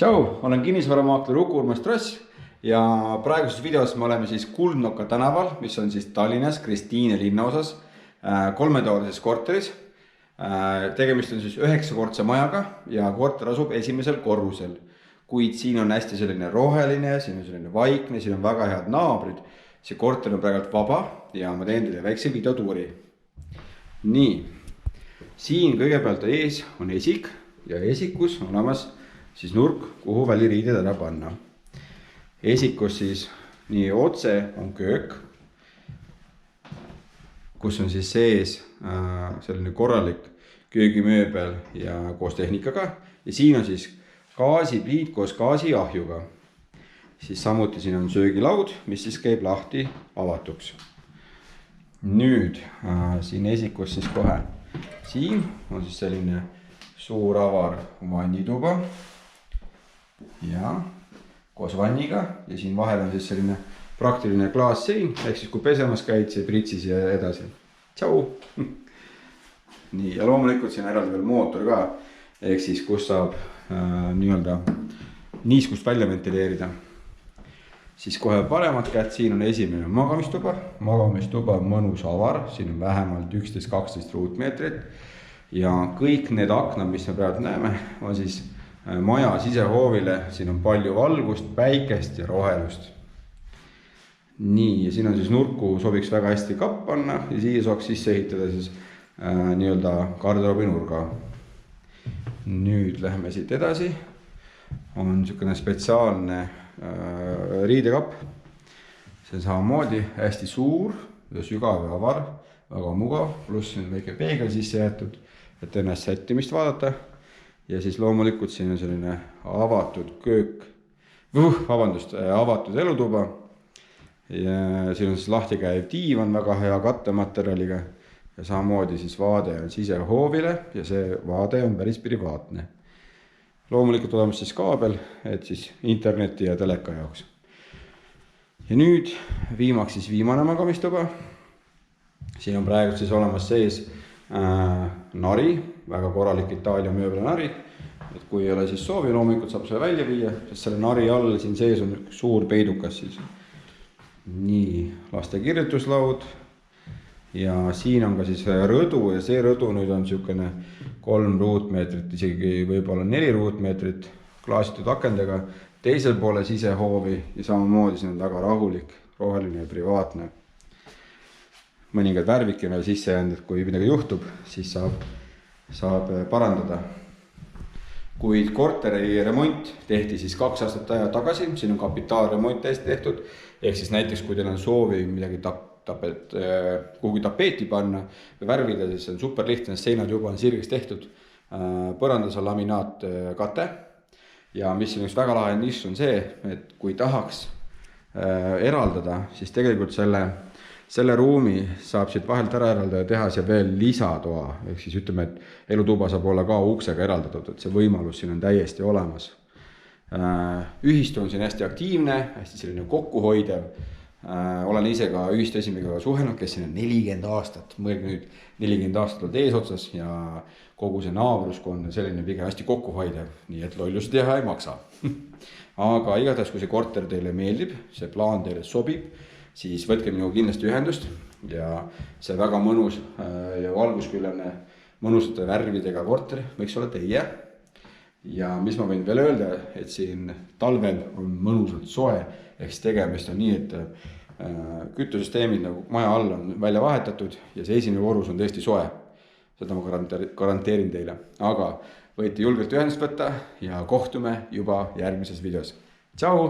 Tšau, olen kinnisvaramaakler Uku Urmas Tross ja praeguses videos me oleme siis Kuldnoka tänaval, mis on siis Tallinnas Kristiine linnaosas kolmetoalises korteris. Tegemist on siis 9-kortse majaga ja korter asub esimesel korrusel. Kuid siin on hästi selline roheline, siin on selline vaikne, siin on väga head naabrid. See korter on praegult vaba ja ma teen teile väikse videotuuri. Nii, siin kõigepealt ees on esik ja esikus on olemas siis nurk, kuhu väliriided ära panna. Esikus siis nii otse on köök, kus on siis sees selline korralik köögimööbel ja koos tehnikaga. Ja siin on siis gaasipliit koos gaasiahjuga. Siis samuti siin on söögilaud, mis siis käib lahti avatuks. Nüüd siin esikus siis kohe. Siin on siis selline suur avar vannituba. Ja koos vanniga ja siin vahel on siis selline praktiline klaassein, ehk siis kui pesemas käid, see pritsis ja edasi. Tšau! Nii, ja loomulikult siin eraldi veel mootor ka, ehk siis kus saab nii-öelda niiskust välja ventileerida. Siis kohe paremat kätt, siin on esimene magamistuba. Magamistuba on mõnus avar, siin on vähemalt 11-12 ruutmeetrit. Ja kõik need aknad, mis me praegu näeme, on siis maja sisehoovile, siin on palju valgust, päikest ja rohelust. Nii, ja siin on siis nurku sobiks väga hästi kapp panna ja siia saaks sisse ehitada siis nii-öelda garderoobi nurga. Nüüd lähme siit edasi. On niisugune spetsiaalne riidekapp. See on samamoodi hästi suur ja sügav ja avar, väga mugav, pluss on väike peegel sisse jäetud, et ennast sättimist vaadata. Ja siis loomulikult siin on selline avatud köök, avatud elutuba. Ja siin on siis lahti käiv diivan väga hea kattematerjaliga. Ja samamoodi siis vaade on sisehoovile ja see vaade on päris privaatne. Loomulikult olemas siis kaabel, et siis interneti ja teleka jaoks. Ja nüüd viimaks siis viimane magamistuba. Siin on praegu siis olemas sees nari, väga korralik Itaalia mööbla nari. Et kui ei ole siis soovi, loomulikult saab selle välja viia, sest selle nari all siin sees on suur peidukas siis. Nii, laste kirjutuslaud. Ja siin on ka siis rõdu ja see rõdu nüüd on niisugune 3 ruutmeetrit, isegi võib-olla 4 ruutmeetrit klaasitud akendega. Teisel poole sisehoovi ja samamoodi siin on väga rahulik, roheline ja privaatne. Mõningad värviki veel sisse jäänud, et kui midagi juhtub, siis saab parandada. Kuid korteri remont tehti siis 2 aastat tagasi, siin on kapitaalremont täiesti tehtud. Ehk siis näiteks, kui teil on soovi midagi kuhugi tapeeti panna või värvida, siis on super lihtne, seinad juba on sirgeks tehtud. Põrandas on laminaatkate. Ja mis on üks väga lahe nišš on see, et kui tahaks eraldada, siis tegelikult selle ruumi saab siit vahelt ära eraldada ja teha see veel lisatoa. Ehk siis ütleme, et elutuba saab olla ka uksega eraldatud, et see võimalus siin on täiesti olemas. Ühistu on siin hästi aktiivne, hästi selline kokkuhoidev. Olen ise ka ühistu esimega suhelnud, kes siin on 40 aastat. Mõelge nüüd 40 aastat oled eesotsas ja kogu see naabruskond on selline pigem hästi kokkuhoidev. Nii et lollust teha ei maksa. Aga igatahes, kui see korter teile meeldib, see plaan teile sobib, siis võtke minuga kindlasti ühendust ja see väga mõnus ja valgusküllane mõnusate värvidega korter võiks olla teie. Ja mis ma võin veel öelda, et siin talvel on mõnusalt soe, ehk tegemist on nii, et kütusüsteemid nagu maja all on välja vahetatud ja see esimene korrus on tõesti soe. Seda ma garanteerin teile. Aga võite julgelt ühendust võtta ja kohtume juba järgmises videos. Tšau!